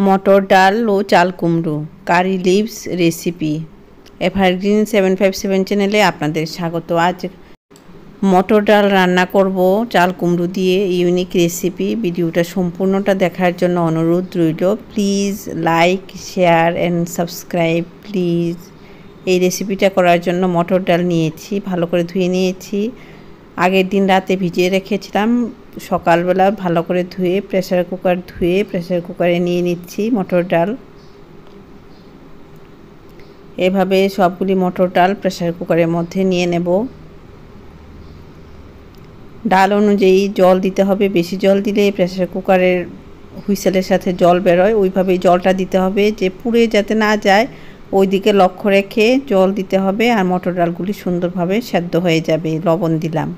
মটর ডাল ও চাল কুমড়ো কারি লিভস রেসিপি। এভারগ্রিন 757 চ্যানেলে আপনাদের স্বাগত। আজ মটর ডাল রান্না করব চাল কুমড়ো দিয়ে, ইউনিক রেসিপি। ভিডিওটা সম্পূর্ণটা দেখার জন্য অনুরোধ রইল। Please like, share and subscribe please. এই রেসিপিটা করার জন্য মটর ডাল নিয়েছি, ভালো করে ধুয়ে নিয়েছি। আগের দিন রাতে ভিজিয়ে রেখেছিলাম, সকালবেলা ভালো করে ধুয়ে প্রেসার কুকারে নিয়ে নিচ্ছি মটর ডাল। এভাবে সবগুলি মটর ডাল প্রেসার কুকারের মধ্যে নিয়ে নেব। ডাল অনুযায়ী জল দিতে হবে, বেশি জল দিলে প্রেসার কুকারের হুইসেলের সাথে জল বেরোয়, ওইভাবেই জলটা দিতে হবে, যে পুড়ে যাতে না যায় ওই দিকে লক্ষ্য রেখে জল দিতে হবে। আর মটর ডালগুলি সুন্দরভাবে সেদ্ধ হয়ে যাবে। লবণ দিলাম।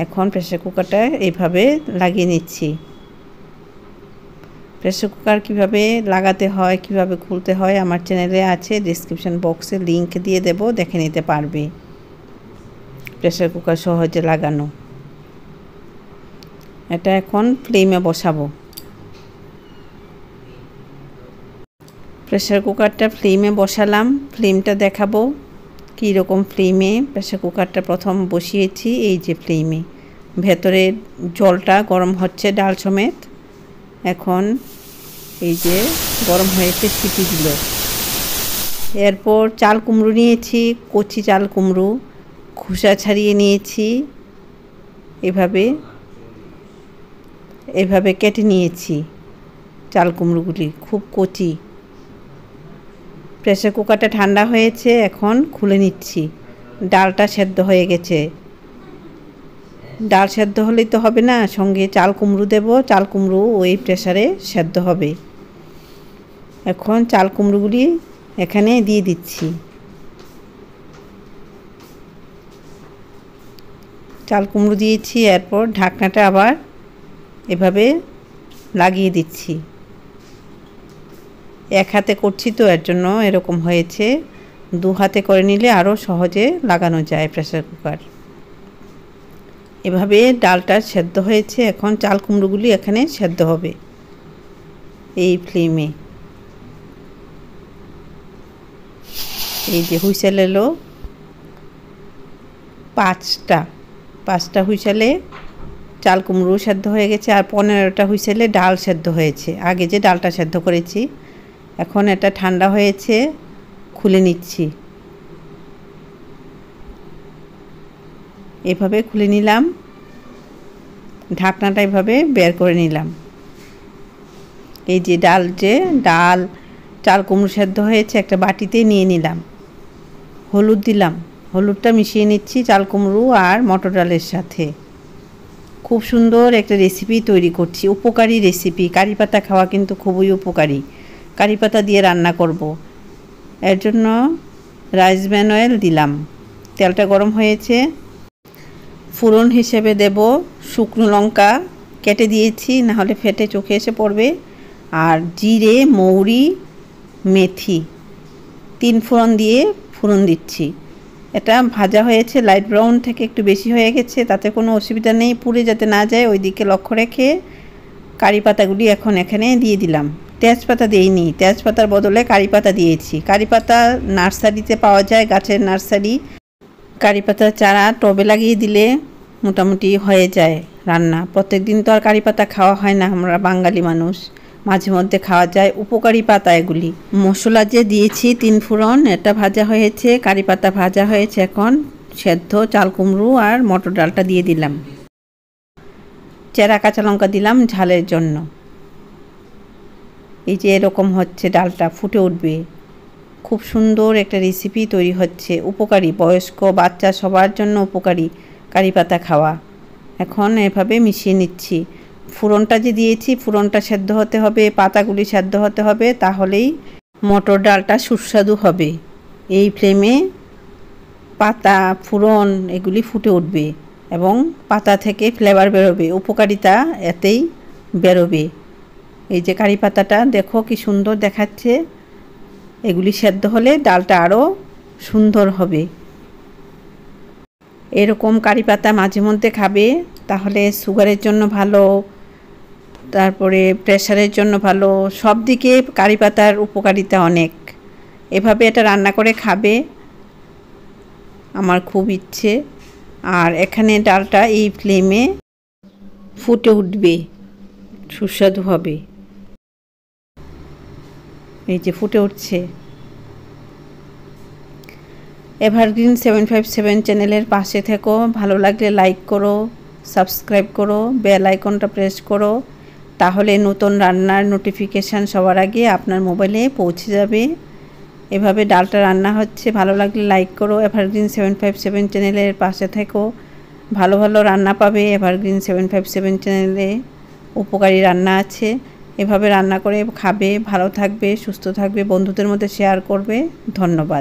এখন প্রেসার কুকারটা এইভাবে লাগিয়ে নিচ্ছি। প্রেসার কুকার কিভাবে লাগাতে হয়, কিভাবে খুলতে হয় আমার চ্যানেলে আছে, ডেসক্রিপশন বক্সে লিংক দিয়ে দেব, দেখে নিতে পারবে। প্রেসার কুকার সহজে লাগানো। এটা এখন ফ্লেমে বসাবো। প্রেসার কুকারটা ফ্লেমে বসালাম, ফ্লেমটা দেখাবো কী রকম ফ্লেমে প্রেসার কুকারটা প্রথম বসিয়েছি। এই যে ফ্লেমে, ভেতরে জলটা গরম হচ্ছে ডাল সমেত। এখন এই যে গরম হয়েছে, সিটি দিল। এরপর চাল কুমড়ো নিয়েছি, কচি চাল কুমড়ো খোসা ছাড়িয়ে নিয়েছি। এভাবে কেটে নিয়েছি চাল কুমড়োগুলি, খুব কচি। প্রেসার কুকারটা ঠান্ডা হয়েছে, এখন খুলে নিচ্ছি। ডালটা সেদ্ধ হয়ে গেছে। ডাল সেদ্ধ হলেই তো হবে না, সঙ্গে চাল কুমড়ো দেব, চাল কুমড়ো ওই প্রেসারে সেদ্ধ হবে। এখন চাল কুমড়োগুলি এখানে দিয়ে দিচ্ছি। চাল কুমড়ো দিয়েছি, এরপর ঢাকনাটা আবার এভাবে লাগিয়ে দিচ্ছি। এক হাতে করছি তো এর জন্য এরকম হয়েছে, দু হাতে করে নিলে আরও সহজে লাগানো যায় প্রেসার কুকার। এভাবে ডালটা সেদ্ধ হয়েছে, এখন চাল কুমড়োগুলি এখানে সেদ্ধ হবে এই ফ্লেমে। এই যে হুইসেল এলো পাঁচটা হুইসেলে চাল কুমড়ো সেদ্ধ হয়ে গেছে, আর 15টা হুইসেলে ডাল সেদ্ধ হয়েছে, আগে যে ডালটা সেদ্ধ করেছি। এখন এটা ঠান্ডা হয়েছে, খুলে নিচ্ছি। এভাবে খুলে নিলাম, ঢাকনাটা এভাবে বের করে নিলাম। এই যে ডাল চাল কুমড়ো সেদ্ধ হয়েছে, একটা বাটিতে নিয়ে নিলাম। হলুদ দিলাম, হলুদটা মিশিয়ে নিচ্ছি চাল কুমড়ো আর মটর ডালের সাথে। খুব সুন্দর একটা রেসিপি তৈরি করছি, উপকারী রেসিপি। কারি পাতা খাওয়া কিন্তু খুবই উপকারী। কারি পাতা দিয়ে রান্না করব, এর জন্য রাইস ব্র্যান অয়েল দিলাম। তেলটা গরম হয়েছে, ফোড়ন হিসেবে দেব শুকনো লঙ্কা কেটে দিয়েছি, নাহলে ফেটে চোখে এসে পড়বে। আর জিরে, মৌরি, মেথি 3 ফোড়ন দিয়ে ফোড়ন দিচ্ছি। এটা ভাজা হয়েছে, লাইট ব্রাউন থেকে একটু বেশি হয়ে গেছে, তাতে কোনো অসুবিধা নেই, পুড়ে যাতে না যায় ওই দিকে লক্ষ্য রেখে কারি পাতাগুলি এখন এখানে দিয়ে দিলাম। তেজপাতা দিইনি, তেজপাতার বদলে কারি পাতা দিয়েছি। কারি পাতা নার্সারিতে পাওয়া যায়, গাছের নার্সারি। কারি পাতার চারা টবে লাগিয়ে দিলে মোটামুটি হয়ে যায় রান্না। প্রত্যেক দিন তো আর কারি পাতা খাওয়া হয় না, আমরা বাঙালি মানুষ, মাঝে মধ্যে খাওয়া যায়। উপকারী পাতা এগুলি। মশলা যে দিয়েছি 3 ফোড়ন, এটা ভাজা হয়েছে, কারি পাতা ভাজা হয়েছে। এখন সেদ্ধ চাল কুমড়ো আর মটর ডালটা দিয়ে দিলাম। চেরা কাঁচা লঙ্কা দিলাম ঝালের জন্য। এই যে এরকম হচ্ছে, ডালটা ফুটে উঠবে। খুব সুন্দর একটা রেসিপি তৈরি হচ্ছে, উপকারী, বয়স্ক বাচ্চা সবার জন্য উপকারী কারি পাতা খাওয়া। এখন এভাবে মিশিয়ে নিচ্ছি। ফোড়নটা যে দিয়েছি, ফোড়নটা সেদ্ধ হতে হবে, পাতাগুলি সেদ্ধ হতে হবে, তাহলেই মটর ডালটা সুস্বাদু হবে। এই ফ্লেমে পাতা, ফোড়ন এগুলি ফুটে উঠবে এবং পাতা থেকে ফ্লেভার বেরোবে, উপকারিতা এতেই বেরোবে। এই যে কারি পাতাটা দেখো কি সুন্দর দেখাচ্ছে, এগুলি সেদ্ধ হলে ডালটা আরও সুন্দর হবে। এরকম কারি পাতা মাঝে মধ্যে খাবে, তাহলে সুগারের জন্য ভালো, তারপরে প্রেশারের জন্য ভালো, সব দিকে কারি পাতার উপকারিতা অনেক। এভাবে এটা রান্না করে খাবে, আমার খুব ইচ্ছে। আর এখানে ডালটা এই ফ্লেমে ফুটে উঠবে, সুস্বাদু হবে। এই যে ফুটে উঠছে। এভারগ্রিন 757 চ্যানেলের পাশে থেকো, ভালো লাগলে লাইক করো, সাবস্ক্রাইব করো, বেল আইকনটা প্রেস করো, তাহলে নতুন রান্নার নোটিফিকেশান সবার আগে আপনার মোবাইলে পৌঁছে যাবে। এভাবে ডালটা রান্না হচ্ছে, ভালো লাগলে লাইক করো। এভারগ্রিন 757 চ্যানেলের পাশে থেকো, ভালো ভালো রান্না পাবে। এভারগ্রিন 757 চ্যানেলে উপকারী রান্না আছে, এভাবে রান্না করে খাবে, ভালো থাকবে, সুস্থ থাকবে, বন্ধুদের মধ্যে শেয়ার করবে। ধন্যবাদ।